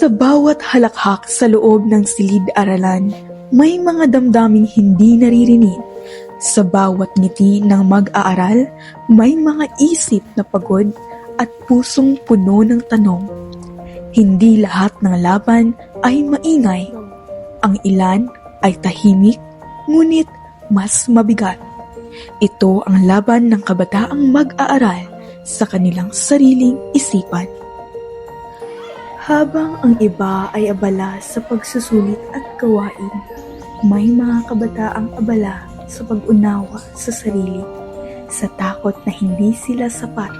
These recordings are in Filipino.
Sa bawat halakhak sa loob ng silid-aralan, may mga damdaming hindi naririnig. Sa bawat ngiti ng mag-aaral, may mga isip na pagod at pusong puno ng tanong. Hindi lahat ng laban ay maingay. Ang ilan ay tahimik, ngunit mas mabigat. Ito ang laban ng kabataang mag-aaral sa kanilang sariling isipan. Habang ang iba ay abala sa pagsusulit at gawain, may mga kabataang abala sa pag-unawa sa sarili, sa takot na hindi sila sapat,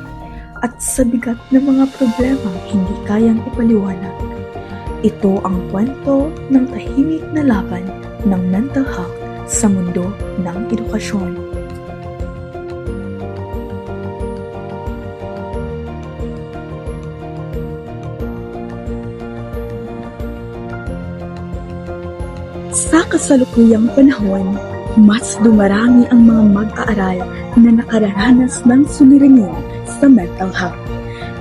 at sa bigat ng mga problemang hindi kayang ipaliwanag. Ito ang kwento ng tahimik na laban ng mental health sa mundo ng edukasyon. Sa kasalukuyang panahon, mas dumarami ang mga mag-aaral na nakararanas ng suliranin sa mental health.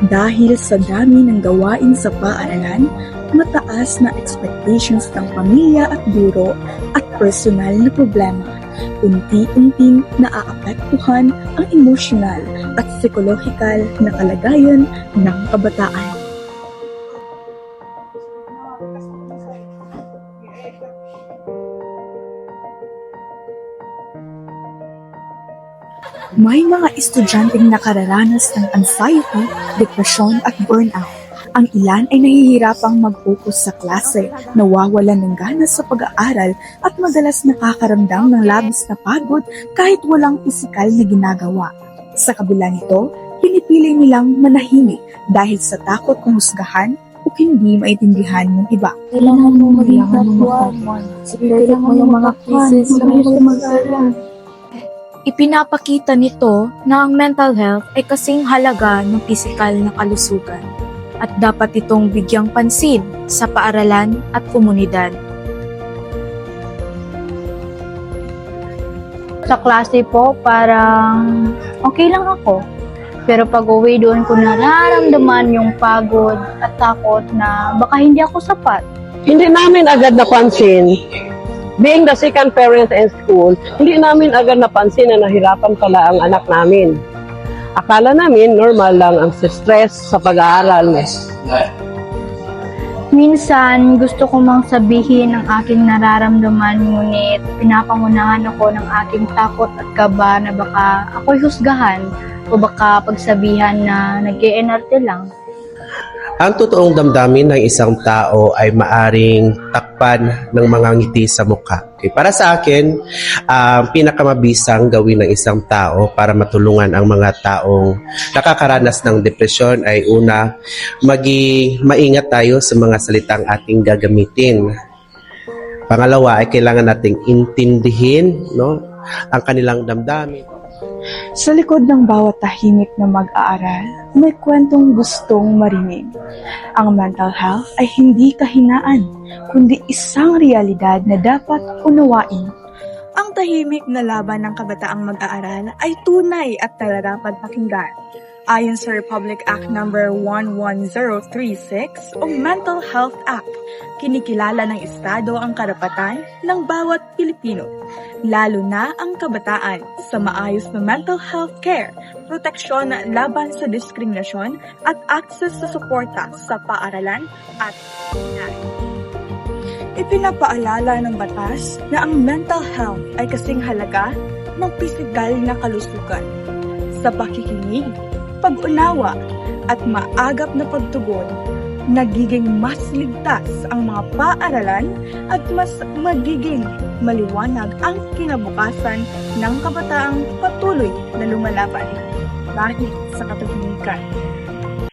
Dahil sa dami ng gawain sa paaralan, mataas na expectations ng pamilya at guro at personal na problema, unti-unting naaapektuhan ang emosyonal at psikolohikal na kalagayan ng kabataan. May mga estudyanteng nakararanas ng anxiety, depresyon at burnout. Ang ilan ay nahihirapang mag-focus sa klase, nawawalan ng gana sa pag-aaral at madalas nakakaramdam ng labis na pagod kahit walang pisikal na ginagawa. Sa kabila nito, pinipili nilang manahimik dahil sa takot kung husgahan o hindi maintindihan ng iba. Kailangan mo maging kapwa. Kailangan mo yung mga cases na gusto mag-aaral. Ipinapakita nito na ang mental health ay kasing halaga ng pisikal na kalusugan at dapat itong bigyang pansin sa paaralan at komunidad. Sa klase po, parang okay lang ako. Pero pag uwi doon ko nararamdaman yung pagod at takot na baka hindi ako sapat. Hindi namin agad napansin. Being the second parent in school, hindi namin agad napansin na nahirapan pala ang anak namin. Akala namin normal lang ang stress sa pag-aaral. Minsan, gusto ko mang sabihin ang aking nararamdaman, ngunit pinapangunahan ako ng aking takot at kaba na baka ako'y husgahan o baka pagsabihan na nag-e-enarte lang. Ang totoong damdamin ng isang tao ay maaring takpan ng mga ngiti sa mukha. Okay, para sa akin, ang pinakamabisang gawin ng isang tao para matulungan ang mga taong nakakaranas ng depresyon ay una, maingat tayo sa mga salitang ating gagamitin. Pangalawa ay kailangan nating intindihin ang kanilang damdamin. Sa likod ng bawat tahimik na mag-aaral, may kwentong gustong marinig. Ang mental health ay hindi kahinaan, kundi isang realidad na dapat unawain. Ang tahimik na laban ng kabataang mag-aaral ay tunay at nararapat pakinggan. Ayon sa Republic Act No. 11036 o Mental Health Act, kinikilala ng Estado ang karapatan ng bawat Pilipino, lalo na ang kabataan, sa maayos na mental health care, proteksyon laban sa diskriminasyon at access sa suporta sa paaralan at komunidad. Ipinapaalala ng batas na ang mental health ay kasing halaga ng pisikal na kalusugan. Sa pakikinig, pag-unawa at maagap na pagtugon, nagiging mas ligtas ang mga paaralan at mas magiging maliwanag ang kinabukasan ng kabataang patuloy na lumalaban dahil sa katahimikan.